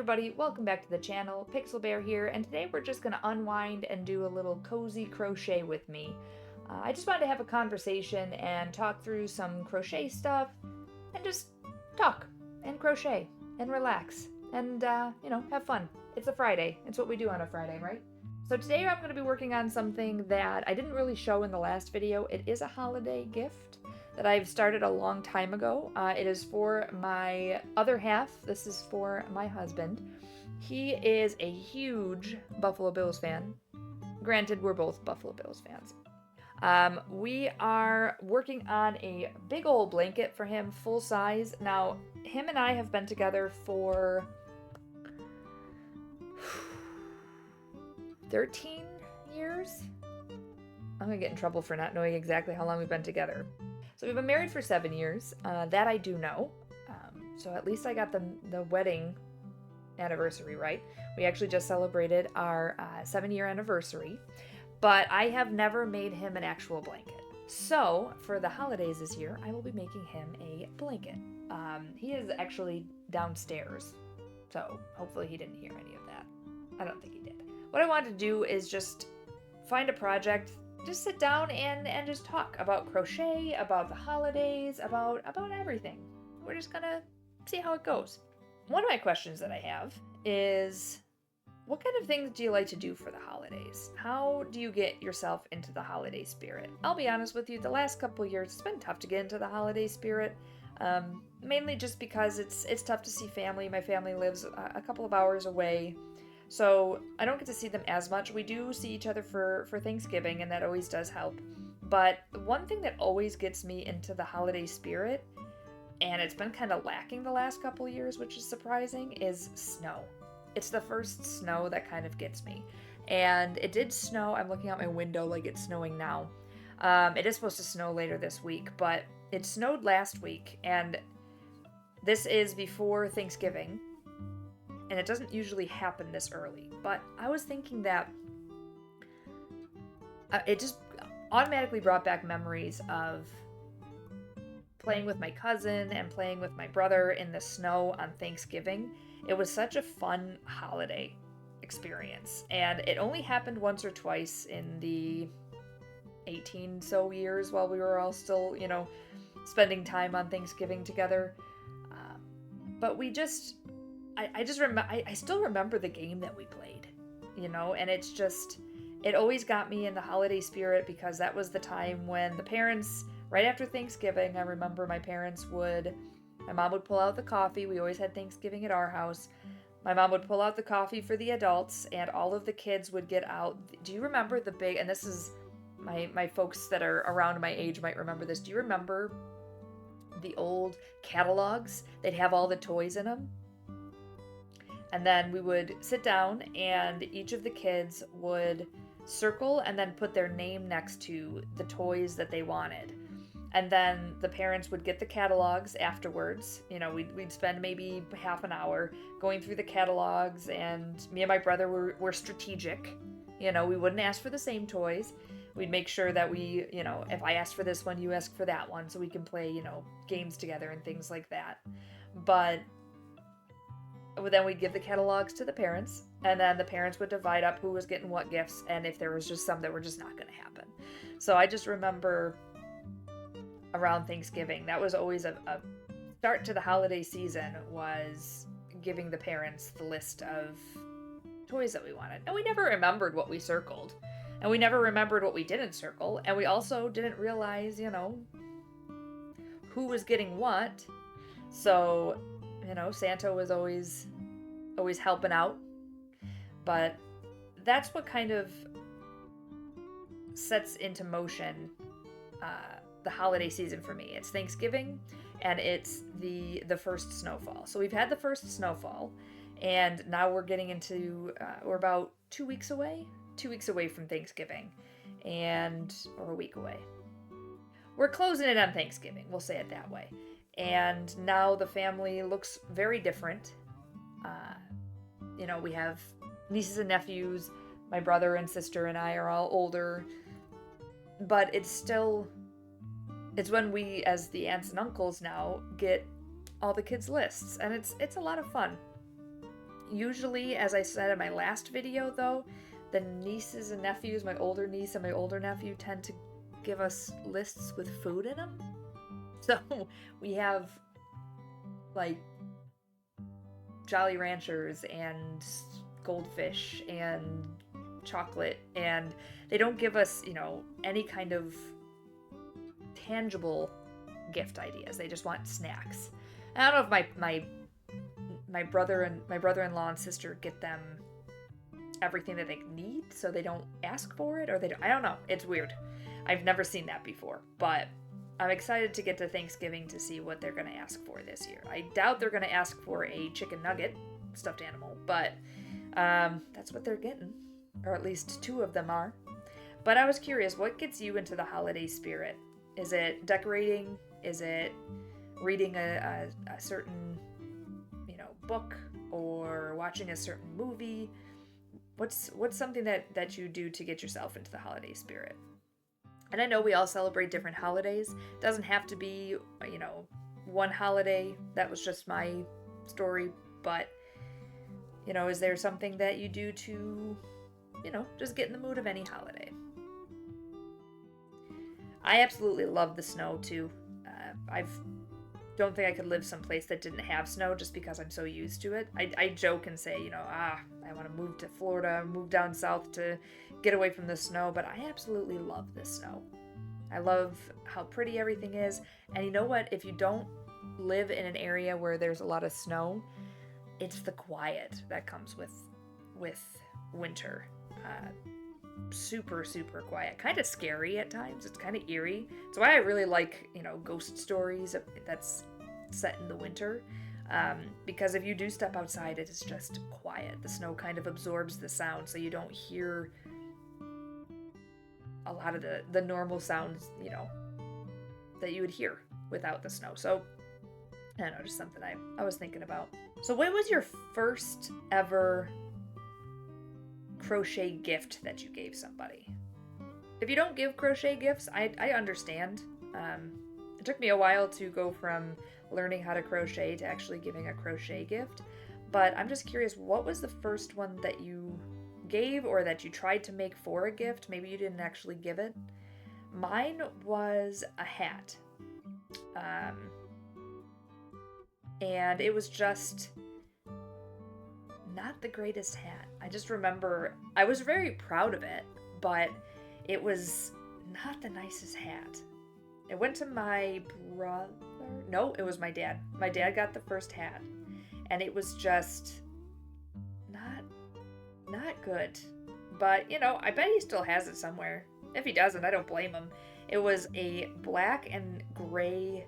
everybody, welcome back to the channel. Pixel Bear here, and today we're just going to unwind and do a little cozy crochet with me. I just wanted to have a conversation and talk through some crochet stuff, and just talk, and crochet, and relax, and, have fun. It's a Friday. It's what we do on a Friday, right? So today I'm going to be working on something that I didn't really show in the last video. It is a holiday gift that I've started a long time ago. It is for my other half. This is for my husband. He is a huge Buffalo Bills fan. Granted, we're both Buffalo Bills fans. We are working on a big old blanket for him, full size. Now, him and I have been together for 13 years? I'm gonna get in trouble for not knowing exactly how long we've been together. So we've been married for 7 years. That I do know. So at least I got the wedding anniversary right. We actually just celebrated our 7-year anniversary, but I have never made him an actual blanket. So for the holidays this year, I will be making him a blanket. He is actually downstairs, so hopefully he didn't hear any of that. I don't think he did. What I wanted to do is just find a project, just sit down and just talk about crochet, about the holidays, about everything. We're just gonna see how it goes. One of my questions that I have is, what kind of things do you like to do for the holidays? How do you get yourself into the holiday spirit? I'll be honest with you, the last couple years it's been tough to get into the holiday spirit. Mainly just because it's tough to see family. My family lives a couple of hours away, so I don't get to see them as much. We do see each other for Thanksgiving, and that always does help. But one thing that always gets me into the holiday spirit, and it's been kind of lacking the last couple years, which is surprising, is snow. It's the first snow that kind of gets me. And it did snow. I'm looking out my window like it's snowing now. It is supposed to snow later this week, but it snowed last week, and this is before Thanksgiving. And it doesn't usually happen this early, but I was thinking that it just automatically brought back memories of playing with my cousin and playing with my brother in the snow on Thanksgiving. It was such a fun holiday experience, and it only happened once or twice in the 18 so years while we were all still, spending time on Thanksgiving together. But I still remember the game that we played, and it always got me in the holiday spirit because that was the time when the parents, right after Thanksgiving, I remember my mom would pull out the coffee. We always had Thanksgiving at our house. My mom would pull out the coffee for the adults, and all of the kids would get out. Do you remember the big, and this is, my folks that are around my age might remember this. Do you remember the old catalogs? They'd have all the toys in them. And then we would sit down, and each of the kids would circle and then put their name next to the toys that they wanted. And then the parents would get the catalogs afterwards. We'd spend maybe half an hour going through the catalogs, and me and my brother were strategic. We wouldn't ask for the same toys. We'd make sure that we, if I asked for this one, you ask for that one, so we can play, games together and things like that. But then we'd give the catalogs to the parents, and then the parents would divide up who was getting what gifts, and if there was just some that were just not going to happen. So I just remember around Thanksgiving, that was always a start to the holiday season, was giving the parents the list of toys that we wanted. And we never remembered what we circled, and we never remembered what we didn't circle, and we also didn't realize, who was getting what. So Santa was always helping out. But that's what kind of sets into motion the holiday season for me. It's Thanksgiving, and it's the first snowfall. So we've had the first snowfall, and now we're getting into, we're about 2 weeks away from Thanksgiving, or a week away. We're closing it on Thanksgiving, we'll say it that way. And now the family looks very different. We have nieces and nephews. My brother and sister and I are all older. But it's when we, as the aunts and uncles now, get all the kids' lists. And it's a lot of fun. Usually, as I said in my last video though, the nieces and nephews, my older niece and my older nephew, tend to give us lists with food in them. So we have like Jolly Ranchers and goldfish and chocolate, and they don't give us, any kind of tangible gift ideas. They just want snacks. I don't know if my brother-in-law and sister get them everything that they need, so they don't ask for it, or they don't. I don't know. It's weird. I've never seen that before, but I'm excited to get to Thanksgiving to see what they're going to ask for this year. I doubt they're going to ask for a chicken nugget stuffed animal, but that's what they're getting, or at least 2 of them are. But I was curious, what gets you into the holiday spirit? Is it decorating? Is it reading a certain, book, or watching a certain movie? What's something that you do to get yourself into the holiday spirit? And I know we all celebrate different holidays. It doesn't have to be, one holiday. That was just my story. But, is there something that you do to, just get in the mood of any holiday? I absolutely love the snow too. I don't think I could live someplace that didn't have snow just because I'm so used to it. I joke and say, I want to move to Florida, move down south to get away from the snow, but I absolutely love the snow. I love how pretty everything is. And you know what? If you don't live in an area where there's a lot of snow, it's the quiet that comes with winter. Super, super quiet. Kind of scary at times. It's kind of eerie. It's why I really like, ghost stories that's set in the winter. Because if you do step outside, it is just quiet. The snow kind of absorbs the sound, so you don't hear a lot of the normal sounds, that you would hear without the snow. So, I don't know, just something I was thinking about. So what was your first ever crochet gift that you gave somebody? If you don't give crochet gifts, I understand. It took me a while to go from learning how to crochet to actually giving a crochet gift, but I'm just curious, what was the first one that you gave or that you tried to make for a gift? Maybe you didn't actually give it. Mine was a hat. And it was just not the greatest hat. I just remember I was very proud of it, but it was not the nicest hat. It went to my brother. No, it was my dad. My dad got the first hat, and it was just not good. But, I bet he still has it somewhere. If he doesn't, I don't blame him. It was a black and gray,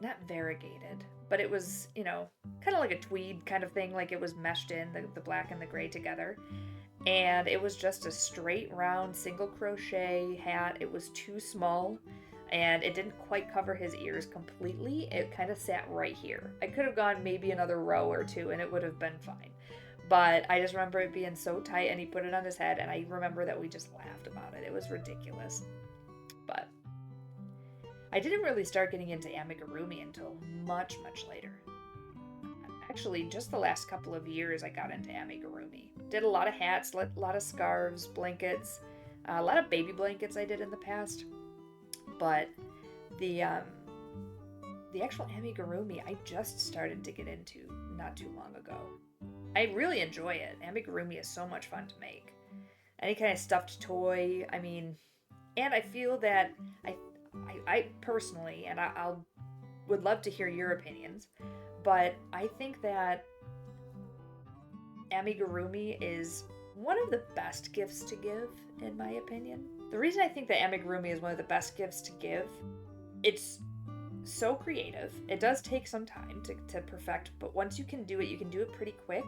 not variegated, but it was, kind of like a tweed kind of thing, like it was meshed in, the black and the gray together. And it was just a straight round single crochet hat. It was too small, and it didn't quite cover his ears completely. It kind of sat right here. I could have gone maybe another row or two and it would have been fine. But I just remember it being so tight, and he put it on his head, and I remember that we just laughed about it. It was ridiculous. But I didn't really start getting into amigurumi until much, much later. Actually, just the last couple of years I got into amigurumi. Did a lot of hats, a lot of scarves, blankets, a lot of baby blankets I did in the past. But the actual amigurumi I just started to get into not too long ago. I really enjoy it. Amigurumi is so much fun to make. Any kind of stuffed toy, and I feel that I personally, and I'll would love to hear your opinions, but I think that amigurumi is one of the best gifts to give, in my opinion. The reason I think that amigurumi is one of the best gifts to give, it's so creative. It does take some time to perfect, but once you can do it pretty quick.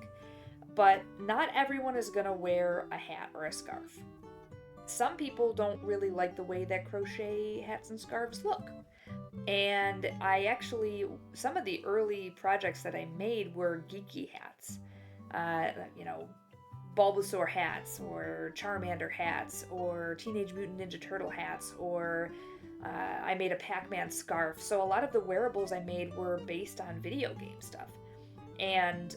But not everyone is going to wear a hat or a scarf. Some people don't really like the way that crochet hats and scarves look. And some of the early projects that I made were geeky hats. Bulbasaur hats, or Charmander hats, or Teenage Mutant Ninja Turtle hats, or I made a Pac-Man scarf. So a lot of the wearables I made were based on video game stuff. And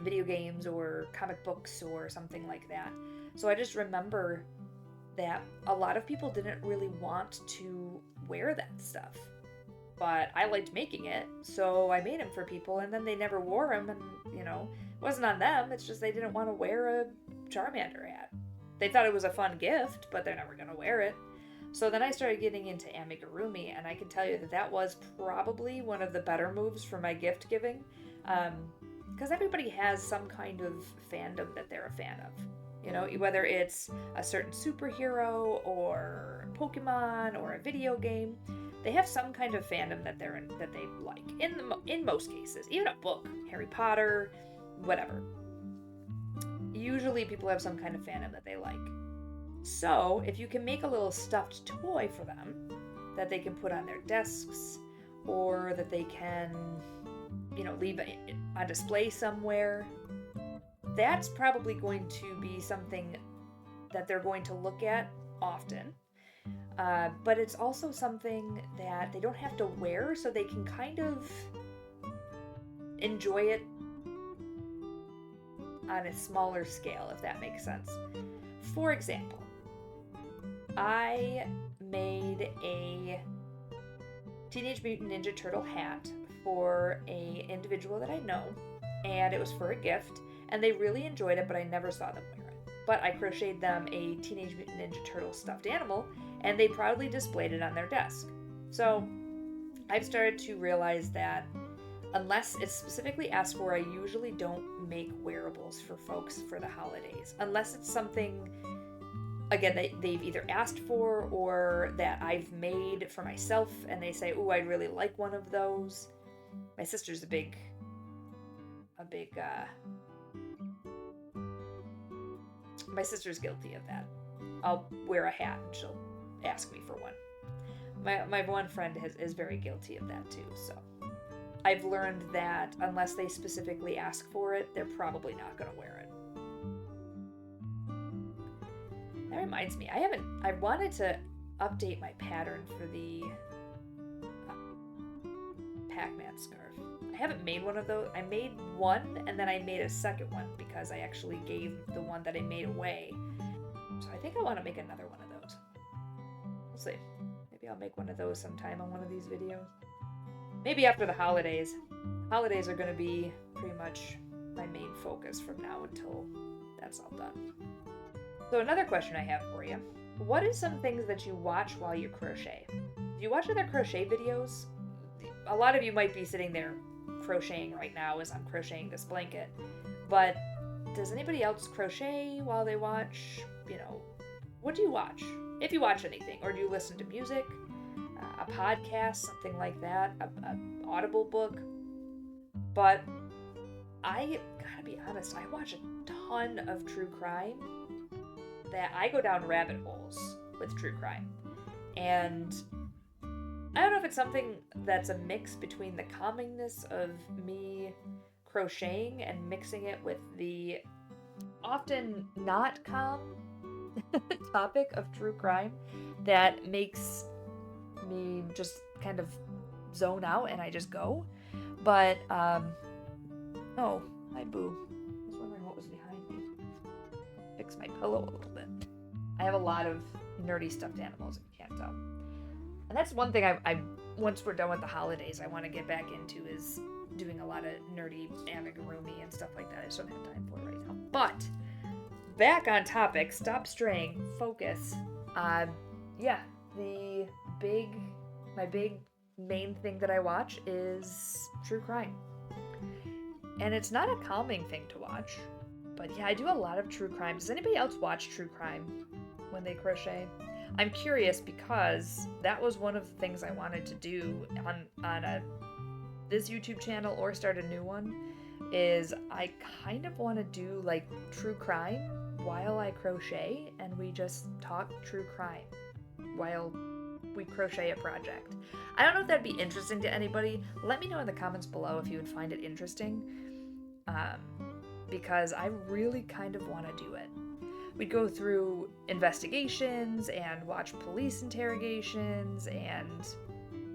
video games or comic books or something like that. So I just remember that a lot of people didn't really want to wear that stuff. But I liked making it, so I made them for people, and then they never wore them, and, you know, it wasn't on them, it's just they didn't want to wear a Charmander hat. They thought it was a fun gift, but they're never going to wear it. So then I started getting into amigurumi, and I can tell you that that was probably one of the better moves for my gift giving, because everybody has some kind of fandom that they're a fan of. You know, whether it's a certain superhero or Pokemon or a video game, they have some kind of fandom that that they like. In most cases, even a book, Harry Potter, whatever. Usually, people have some kind of fandom that they like. So, if you can make a little stuffed toy for them that they can put on their desks, or that they can, you know, leave on display somewhere, that's probably going to be something that they're going to look at often. But it's also something that they don't have to wear, so they can kind of enjoy it on a smaller scale, if that makes sense. For example, I made a Teenage Mutant Ninja Turtle hat for an individual that I know, and it was for a gift, and they really enjoyed it, but I never saw them wear it. But I crocheted them a Teenage Mutant Ninja Turtle stuffed animal, and they proudly displayed it on their desk. So I've started to realize that unless it's specifically asked for, I usually don't make wearables for folks for the holidays. Unless it's something, again, that they've either asked for or that I've made for myself, and they say, "Ooh, I'd really like one of those." My sister's my sister's guilty of that. I'll wear a hat and she'll ask me for one. My one friend is very guilty of that too, so I've learned that unless they specifically ask for it, they're probably not going to wear it. That reminds me, I wanted to update my pattern for the Pac-Man scarf. I haven't made one of those. I made one, and then I made a second one because I actually gave the one that I made away. So I think I want to make another one of those. We'll see. Maybe I'll make one of those sometime on one of these videos. Maybe after the holidays. Holidays are going to be pretty much my main focus from now until that's all done. So another question I have for you. What is some things that you watch while you crochet? Do you watch other crochet videos? A lot of you might be sitting there crocheting right now as I'm crocheting this blanket. But does anybody else crochet while they watch? You know, what do you watch? If you watch anything. Or do you listen to music? A podcast, something like that, a audible book. But I gotta be honest, I watch a ton of true crime. That I go down rabbit holes with true crime. And I don't know if it's something that's a mix between the calmingness of me crocheting and mixing it with the often not calm topic of true crime that makes me just kind of zone out and I just go. But, oh, hi Boo. I was wondering what was behind me. Fix my pillow a little bit. I have a lot of nerdy stuffed animals, if you can't tell. And that's one thing I once we're done with the holidays, I want to get back into is doing a lot of nerdy amigurumi and stuff like that. I just don't have time for it right now. But, back on topic, stop straying, focus. Yeah, my big main thing that I watch is true crime. And it's not a calming thing to watch, but yeah, I do a lot of true crime. Does anybody else watch true crime when they crochet? I'm curious because that was one of the things I wanted to do on this YouTube channel or start a new one, is I kind of want to do like true crime while I crochet, and we just talk true crime while we crochet a project. I don't know if that'd be interesting to anybody. Let me know in the comments below if you would find it interesting. because I really kind of want to do it. We'd go through investigations and watch police interrogations and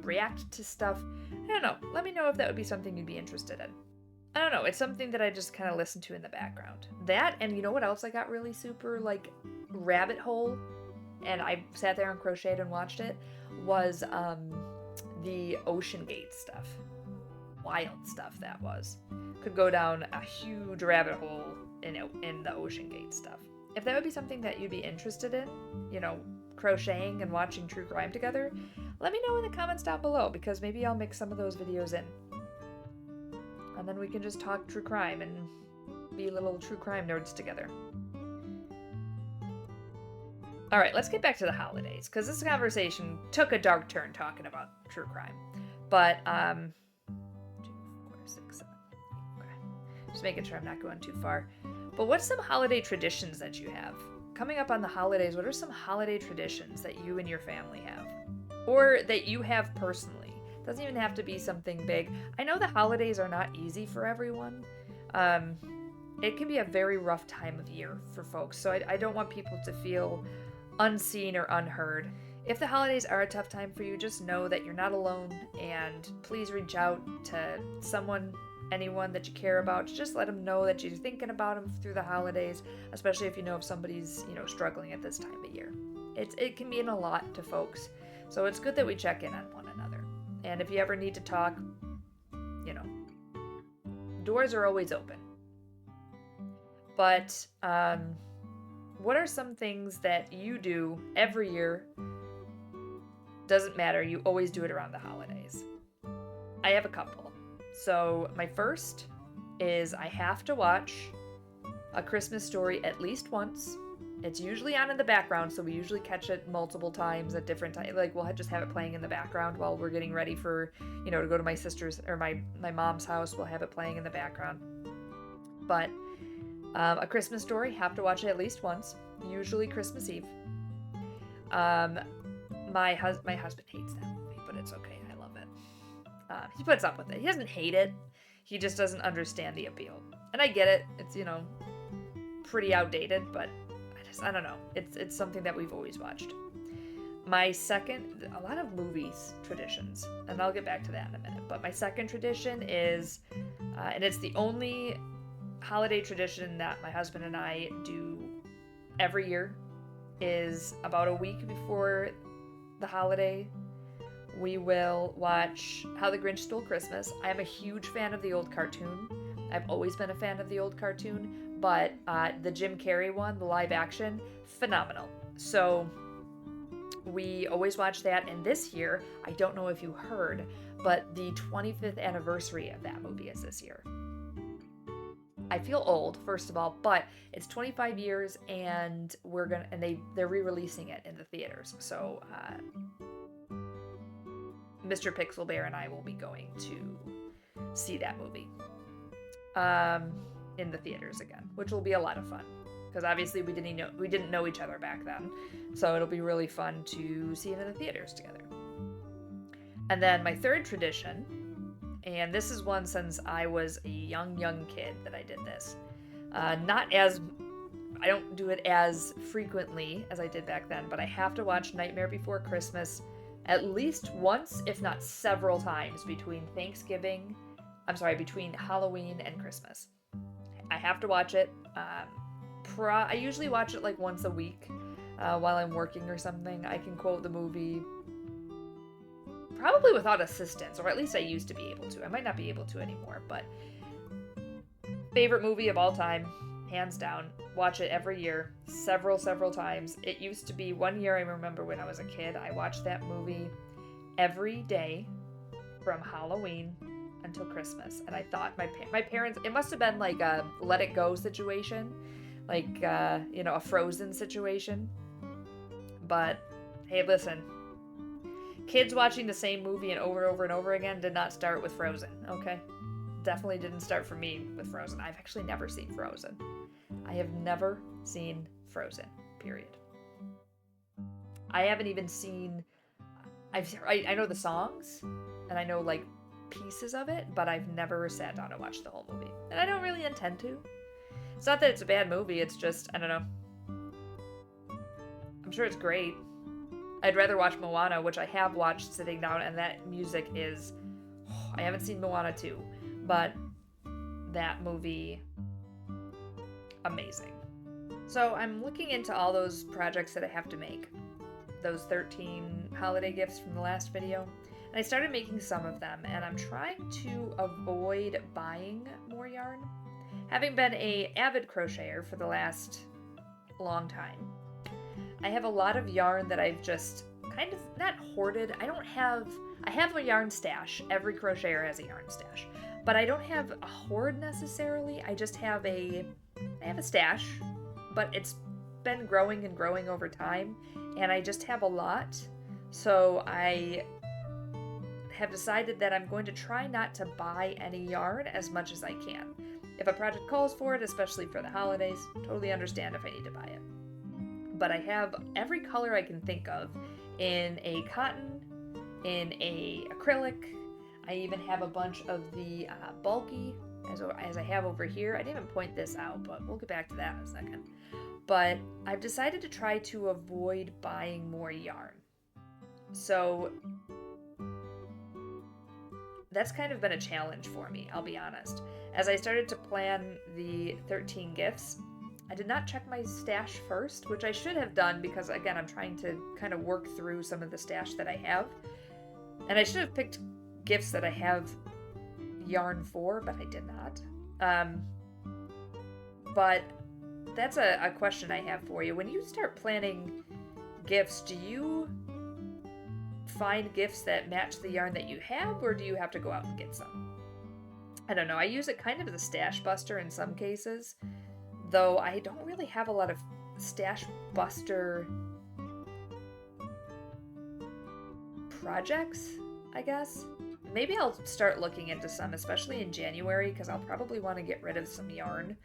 react to stuff. I don't know. Let me know if that would be something you'd be interested in. I don't know. It's something that I just kind of listen to in the background. That, and you know what else I got really super, like, rabbit hole, and I sat there and crocheted and watched it, was the Ocean Gate stuff. Wild stuff that was. Could go down a huge rabbit hole in the Ocean Gate stuff. If that would be something that you'd be interested in, you know, crocheting and watching true crime together, let me know in the comments down below, because maybe I'll mix some of those videos in. And then we can just talk true crime and be little true crime nerds together. All right, let's get back to the holidays, because this conversation took a dark turn talking about true crime. But, 2, 4, 6, 7, 8, okay. Just making sure I'm not going too far. But what's some holiday traditions that you have? Coming up on the holidays, what are some holiday traditions that you and your family have? Or that you have personally? Doesn't even have to be something big. I know the holidays are not easy for everyone. It can be a very rough time of year for folks, so I don't want people to feel unseen or unheard. If the holidays are a tough time for you, just know that you're not alone, and please reach out to someone, anyone that you care about. Just let them know that you're thinking about them through the holidays, especially if you know if somebody's, you know, struggling at this time of year. It can mean a lot to folks, so it's good that we check in on one another. And if you ever need to talk, you know, doors are always open. But what are some things that you do every year? Doesn't matter, you always do it around the holidays. I have a couple. So my first is I have to watch A Christmas Story at least once. It's usually on in the background, so we usually catch it multiple times at different times. Like, we'll just have it playing in the background while we're getting ready for, you know, to go to my sister's or my mom's house. We'll have it playing in the background. But A Christmas Story, have to watch it at least once, usually Christmas Eve. My husband hates that movie, but it's okay. I love it. He puts up with it. He doesn't hate it. He just doesn't understand the appeal. And I get it. It's, you know, pretty outdated, but I don't know. It's something that we've always watched. My second, a lot of movies traditions, and I'll get back to that in a minute, but my second tradition is, and it's the only holiday tradition that my husband and I do every year, is about a week before the holiday, we will watch How the Grinch Stole Christmas. I am a huge fan of the old cartoon. I've always been a fan of the old cartoon, but the Jim Carrey one, the live action, phenomenal. So we always watch that, and this year, I don't know if you heard, but the 25th anniversary of that movie is this year. I feel old, first of all, but it's 25 years, and they're re-releasing it in the theaters. So Mr. Pixelbear and I will be going to see that movie in the theaters again, which will be a lot of fun, because obviously we didn't know each other back then, so it'll be really fun to see it in the theaters together. And then my third tradition, and this is one since I was a young kid that I did this. I don't do it as frequently as I did back then, but I have to watch Nightmare Before Christmas at least once, if not several times, between Halloween and Christmas. I have to watch it. I usually watch it like once a week while I'm working or something. I can quote the movie probably without assistance, or at least I used to be able to. I might not be able to anymore, but favorite movie of all time, hands down. Watch it every year, several times. It used to be one year, I remember when I was a kid, I watched that movie every day from Halloween until Christmas. And I thought my parents, it must have been like a Let It Go situation, like, a Frozen situation. But hey, listen, kids watching the same movie and over again did not start with Frozen, okay? Definitely didn't start for me with Frozen. I've actually never seen Frozen. I have never seen Frozen, period. I haven't even seen... I know the songs, and I know, like, pieces of it, but I've never sat down and watched the whole movie. And I don't really intend to. It's not that it's a bad movie, it's just, I don't know. I'm sure it's great. I'd rather watch Moana, which I have watched sitting down, and that music is... I haven't seen Moana 2, but that movie, amazing. So I'm looking into all those projects that I have to make. Those 13 holiday gifts from the last video. And I started making some of them, and I'm trying to avoid buying more yarn. Having been an avid crocheter for the last long time, I have a lot of yarn that I've just kind of, not hoarded. I have a yarn stash. Every crocheter has a yarn stash. But I don't have a hoard necessarily. I just have I have a stash, but it's been growing and growing over time, and I just have a lot. So I have decided that I'm going to try not to buy any yarn as much as I can. If a project calls for it, especially for the holidays, totally understand if I need to buy it. But I have every color I can think of in a cotton, in a acrylic. I even have a bunch of the bulky, as I have over here. I didn't even point this out, but we'll get back to that in a second. But I've decided to try to avoid buying more yarn. So that's kind of been a challenge for me, I'll be honest. As I started to plan the 13 gifts, I did not check my stash first, which I should have done because, again, I'm trying to kind of work through some of the stash that I have. And I should have picked gifts that I have yarn for, but I did not. But that's a question I have for you. When you start planning gifts, do you find gifts that match the yarn that you have, or do you have to go out and get some? I don't know. I use it kind of as a stash buster in some cases, though I don't really have a lot of stash buster projects, I guess. Maybe I'll start looking into some, especially in January, because I'll probably want to get rid of some yarn.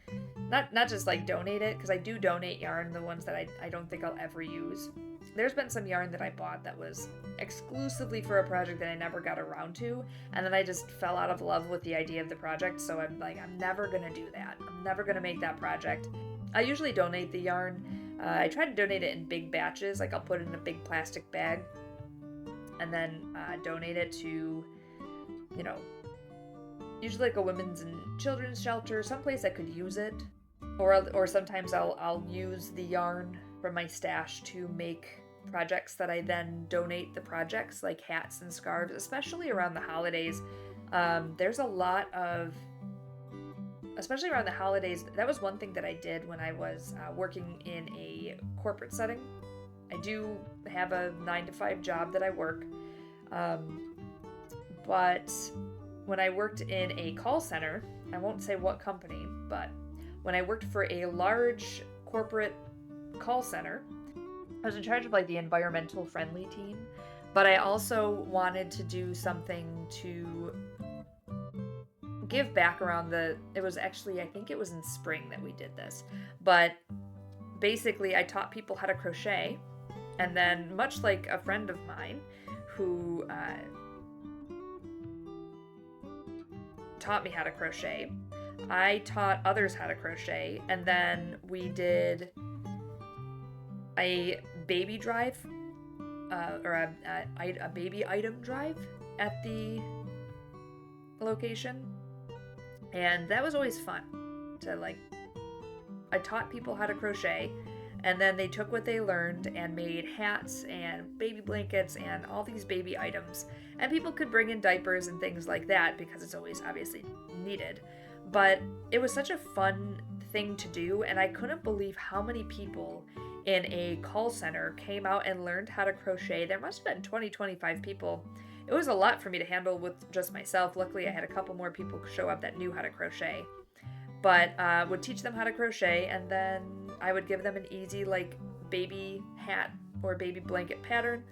Not just like donate it, because I do donate yarn, the ones that I don't think I'll ever use. There's been some yarn that I bought that was exclusively for a project that I never got around to, and then I just fell out of love with the idea of the project, so I'm like, I'm never going to do that. I'm never going to make that project. I usually donate the yarn. I try to donate it in big batches, like I'll put it in a big plastic bag, and then donate it to, you know, usually like a women's and children's shelter, someplace that could use it. Or sometimes I'll use the yarn from my stash to make projects that I then donate the projects, like hats and scarves, especially around the holidays. There's a lot of, especially around the holidays, that was one thing that I did when I was working in a corporate setting. I do have a 9-to-5 job that I work, but when I worked in a call center, I won't say what company, but when I worked for a large corporate call center, I was in charge of like the environmental friendly team, but I also wanted to do something to give back around it was actually, I think it was in spring that we did this, but basically I taught people how to crochet, and then much like a friend of mine who taught me how to crochet, I taught others how to crochet, and then we did a baby drive, or a baby item drive at the location, and that was always fun to like. I taught people how to crochet, and then they took what they learned and made hats and baby blankets and all these baby items, and people could bring in diapers and things like that because it's always obviously needed. But it was such a fun thing to do, and I couldn't believe how many people in a call center came out and learned how to crochet. There must have been 20-25 people. It was a lot for me to handle with just myself. Luckily, I had a couple more people show up that knew how to crochet. But would teach them how to crochet, and then I would give them an easy like baby hat or baby blanket pattern.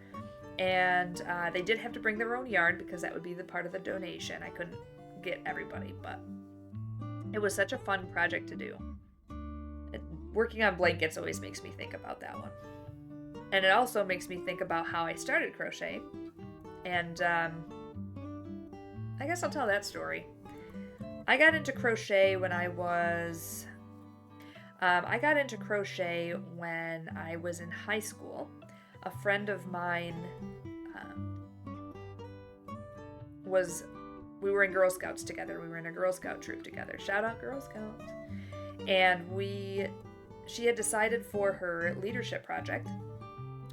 And they did have to bring their own yarn because that would be the part of the donation. I couldn't get everybody, but it was such a fun project to do. Working on blankets always makes me think about that one. And it also makes me think about how I started crochet. And I guess I'll tell that story. I got into crochet when I was I got into crochet when I was in high school. A friend of mine we were in Girl Scouts together. We were in a Girl Scout troop together. Shout out Girl Scouts. And she had decided for her leadership project,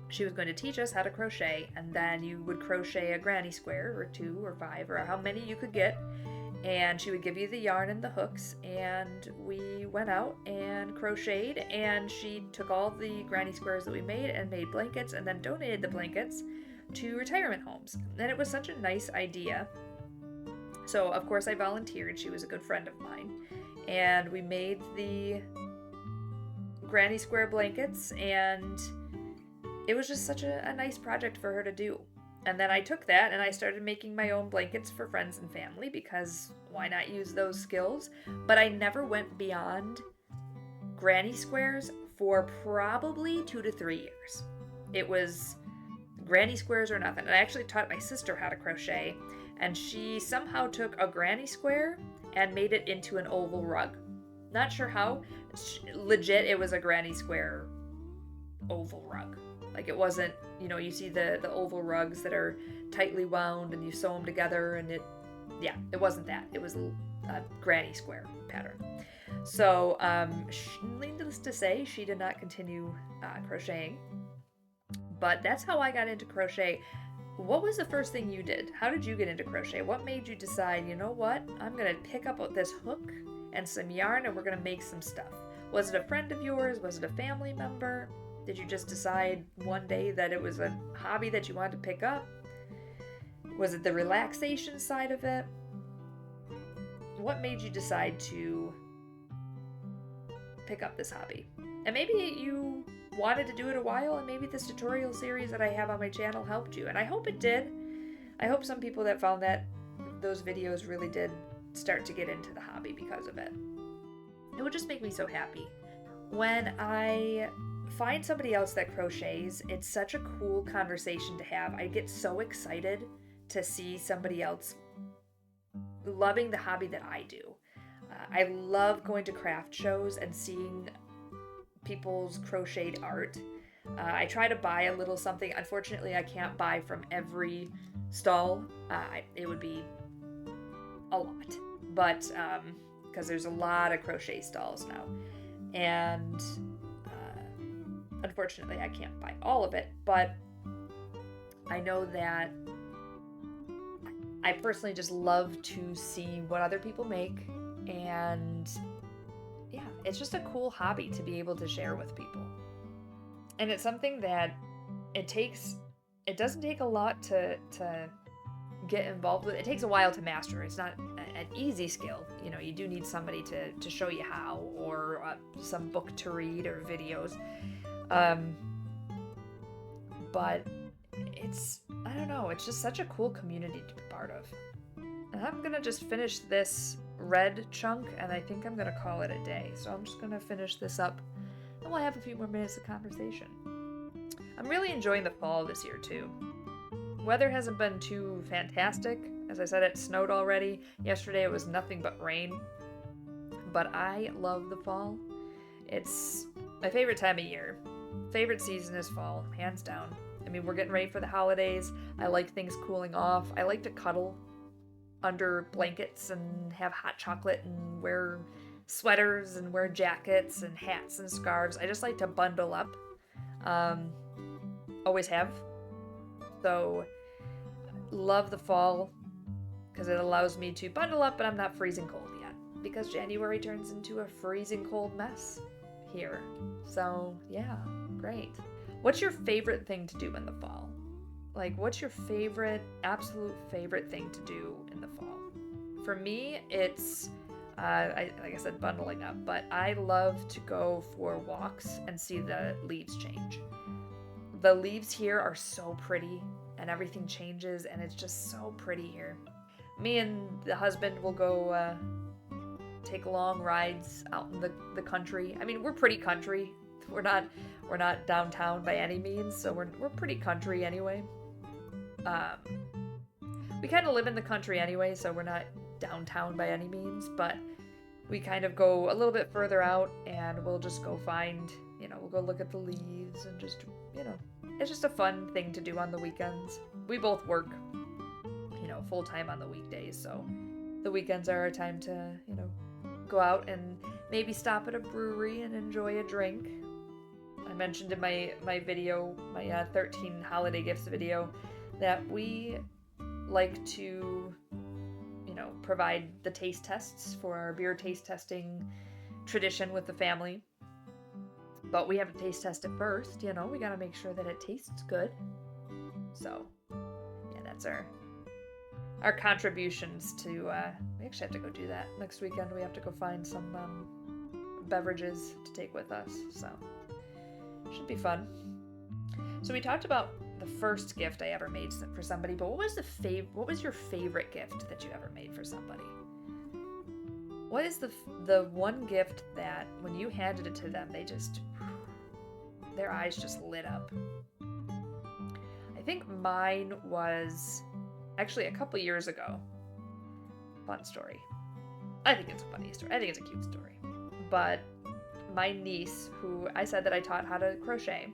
she was going to teach us how to crochet, and then you would crochet a granny square, or 2 or 5, or how many you could get, and she would give you the yarn and the hooks, and we went out and crocheted, and she took all the granny squares that we made and made blankets, and then donated the blankets to retirement homes. And it was such a nice idea. So of course I volunteered. She was a good friend of mine, and we made the granny square blankets, and it was just such a nice project for her to do. And then I took that and I started making my own blankets for friends and family, because why not use those skills? But I never went beyond granny squares for probably 2 to 3 years. It was granny squares or nothing. And I actually taught my sister how to crochet, and she somehow took a granny square and made it into an oval rug. Not sure how. Legit, it was a granny square oval rug. Like, it wasn't, you see the oval rugs that are tightly wound and you sew them together, and it wasn't that. It was a granny square pattern. So, needless to say, she did not continue crocheting. But that's how I got into crochet. What was the first thing you did? How did you get into crochet? What made you decide, you know what, I'm going to pick up this hook and some yarn and we're going to make some stuff? Was it a friend of yours? Was it a family member? Did you just decide one day that it was a hobby that you wanted to pick up? Was it the relaxation side of it? What made you decide to pick up this hobby? And maybe you wanted to do it a while, and maybe this tutorial series that I have on my channel helped you, and I hope it did. I hope some people that found those videos really did start to get into the hobby because of it. It would just make me so happy. When I find somebody else that crochets, it's such a cool conversation to have. I get so excited to see somebody else loving the hobby that I do. I love going to craft shows and seeing people's crocheted art. I try to buy a little something. Unfortunately, I can't buy from every stall. It would be a lot, but because there's a lot of crochet stalls now, and unfortunately, I can't buy all of it. But I know that I personally just love to see what other people make, and yeah, it's just a cool hobby to be able to share with people. And it's something that it doesn't take a lot to get involved with. It takes a while to master. It's not an easy skill. You do need somebody to show you how, or some book to read or videos. But I don't know, it's just such a cool community to be part of. And I'm gonna just finish this red chunk, and I think I'm gonna call it a day. So I'm just gonna finish this up, and we'll have a few more minutes of conversation. I'm really enjoying the fall this year too. Weather hasn't been too fantastic. As I said, it snowed already. Yesterday it was nothing but rain. But I love the fall. It's my favorite time of year. Favorite season is fall, hands down. I mean, we're getting ready for the holidays. I like things cooling off. I like to cuddle under blankets and have hot chocolate and wear sweaters and wear jackets and hats and scarves. I just like to bundle up. Always have. So, love the fall because it allows me to bundle up, but I'm not freezing cold yet, because January turns into a freezing cold mess here. So, yeah, great. What's your favorite thing to do in the fall? Like, what's your absolute favorite thing to do in the fall? For me, it's, like I said, bundling up, but I love to go for walks and see the leaves change. The leaves here are so pretty, and everything changes, and it's just so pretty here. Me and the husband will go take long rides out in the country. I mean, we're pretty country. We're not downtown by any means, so we're pretty country anyway. We kind of live in the country anyway, so we're not downtown by any means, but we kind of go a little bit further out and we'll just go find, we'll go look at the leaves and just, it's just a fun thing to do on the weekends. We both work, full time on the weekdays, so the weekends are our time to, go out and maybe stop at a brewery and enjoy a drink. I mentioned in my video, my 13 holiday gifts video, that we like to, provide the taste tests for our beer taste testing tradition with the family. But we have to taste test it first, we gotta make sure that it tastes good. So, yeah, that's our contributions to, we actually have to go do that. Next weekend we have to go find some beverages to take with us, so should be fun. So we talked about the first gift I ever made for somebody, but what was your favorite gift that you ever made for somebody? What is the one gift that when you handed it to them, their eyes just lit up? I think mine was actually a couple years ago. Fun story. I think it's a funny story. I think it's a cute story. But my niece, who I said that I taught how to crochet,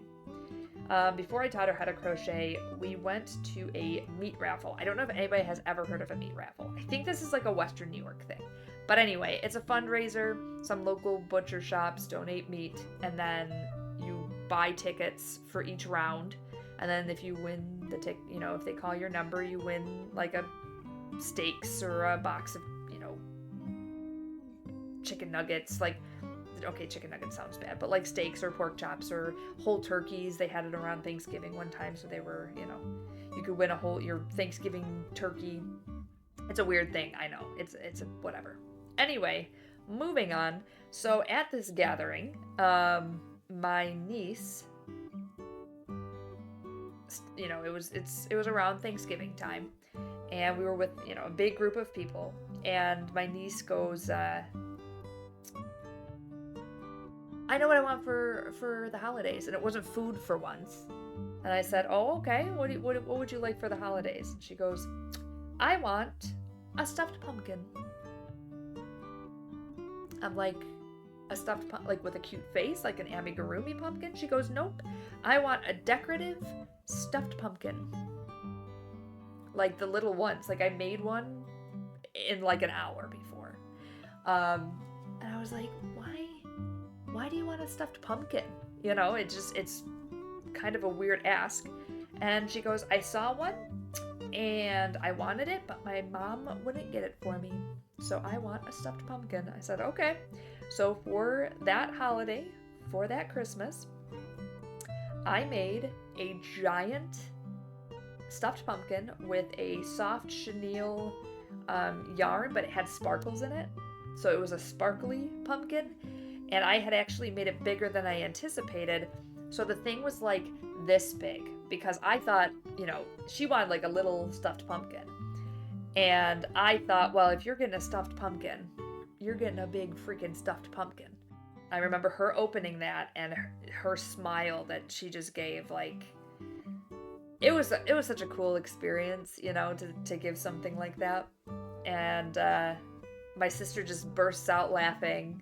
before I taught her how to crochet, we went to a meat raffle. I don't know if anybody has ever heard of a meat raffle. I think this is like a Western New York thing. But anyway, it's a fundraiser. Some local butcher shops donate meat, and then you buy tickets for each round. And then if you win the ticket, if they call your number, you win like a steaks or a box of, chicken nuggets. Like, okay, chicken nuggets sounds bad, but like steaks or pork chops or whole turkeys. They had it around Thanksgiving one time, so they were, you could win your Thanksgiving turkey. It's a weird thing, I know. It's a whatever. Anyway, moving on. So at this gathering, my niece, it was around Thanksgiving time, and we were with, a big group of people, and my niece goes, I know what I want for the holidays, and it wasn't food for once. And I said, oh, okay, what would you like for the holidays? And she goes, I want a stuffed pumpkin. I'm like, a stuffed pumpkin, like with a cute face, like an amigurumi pumpkin? She goes, nope, I want a decorative stuffed pumpkin. Like the little ones. Like I made one in like an hour before. And I was like, why do you want a stuffed pumpkin? It's kind of a weird ask. And she goes, I saw one and I wanted it, but my mom wouldn't get it for me. So I want a stuffed pumpkin. I said, okay. So for that holiday, for that Christmas, I made a giant stuffed pumpkin with a soft chenille yarn, but it had sparkles in it. So it was a sparkly pumpkin. And I had actually made it bigger than I anticipated. So the thing was like this big, because I thought, she wanted like a little stuffed pumpkin. And I thought, well, if you're getting a stuffed pumpkin, you're getting a big freaking stuffed pumpkin. I remember her opening that and her smile that she just gave, like, it was such a cool experience, to give something like that. And my sister just bursts out laughing.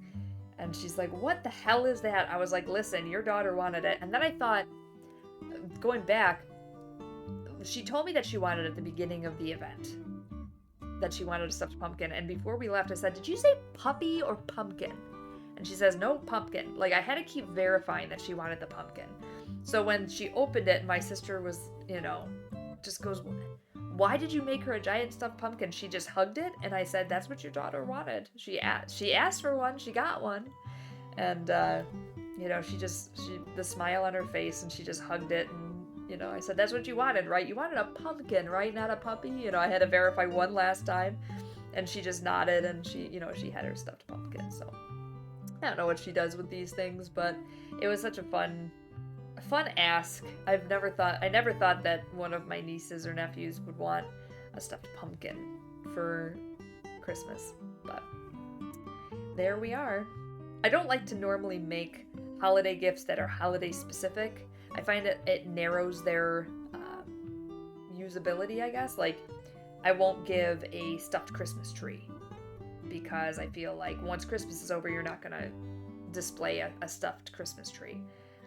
And she's like, what the hell is that? I was like, listen, your daughter wanted it. And then I thought, going back, she told me that she wanted it at the beginning of the event, that she wanted a stuffed pumpkin. And before we left, I said, did you say puppy or pumpkin? And she says, no, pumpkin. Like, I had to keep verifying that she wanted the pumpkin. So when she opened it, my sister was, just goes, why did you make her a giant stuffed pumpkin? She just hugged it, and I said, that's what your daughter wanted. She asked for one, she got one. And, the smile on her face, and she just hugged it, and, I said, that's what you wanted, right? You wanted a pumpkin, right? Not a puppy? I had to verify one last time, and she just nodded, and she had her stuffed pumpkin, so. I don't know what she does with these things, but it was such a fun ask. I never thought that one of my nieces or nephews would want a stuffed pumpkin for Christmas, but there we are. I don't like to normally make holiday gifts that are holiday specific. I find it narrows their usability, I guess. Like, I won't give a stuffed Christmas tree because I feel like once Christmas is over, you're not going to display a stuffed Christmas tree.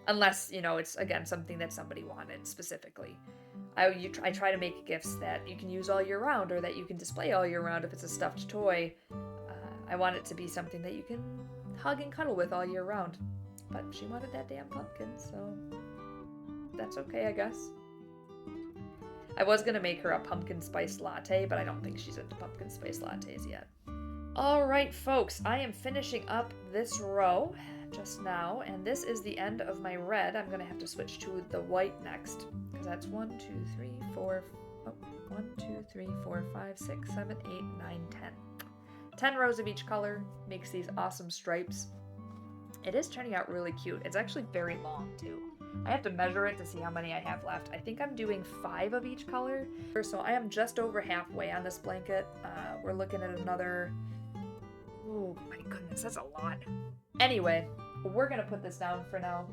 Unless, you know, it's, again, something that somebody wanted specifically. I try to make gifts that you can use all year round or that you can display all year round if it's a stuffed toy. I want it to be something that you can hug and cuddle with all year round. But she wanted that damn pumpkin, so that's okay, I guess. I was going to make her a pumpkin spice latte, but I don't think she's into pumpkin spice lattes yet. Alright, folks, I am finishing up this row just now, and this is the end of my red. I'm going to have to switch to the white next, because that's 1, 2, 3, 4, 5, 6, 7, 8, 9, 10. 10 rows of each color makes these awesome stripes. It is turning out really cute. It's actually very long, too. I have to measure it to see how many I have left. I think I'm doing 5 of each color. So I am just over halfway on this blanket. We're looking at another... Oh my goodness, that's a lot. Anyway, we're gonna put this down for now.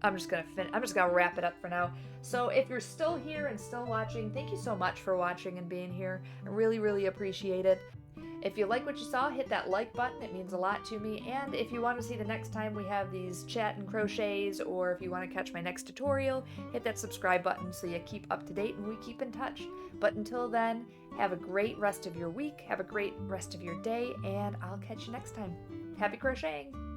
I'm just gonna wrap it up for now. So if you're still here and still watching, thank you so much for watching and being here. I really, really appreciate it. If you like what you saw, hit that like button. It means a lot to me. And if you want to see the next time we have these chat and crochets, or if you want to catch my next tutorial, hit that subscribe button so you keep up to date and we keep in touch. But until then, have a great rest of your week, have a great rest of your day, and I'll catch you next time. Happy crocheting!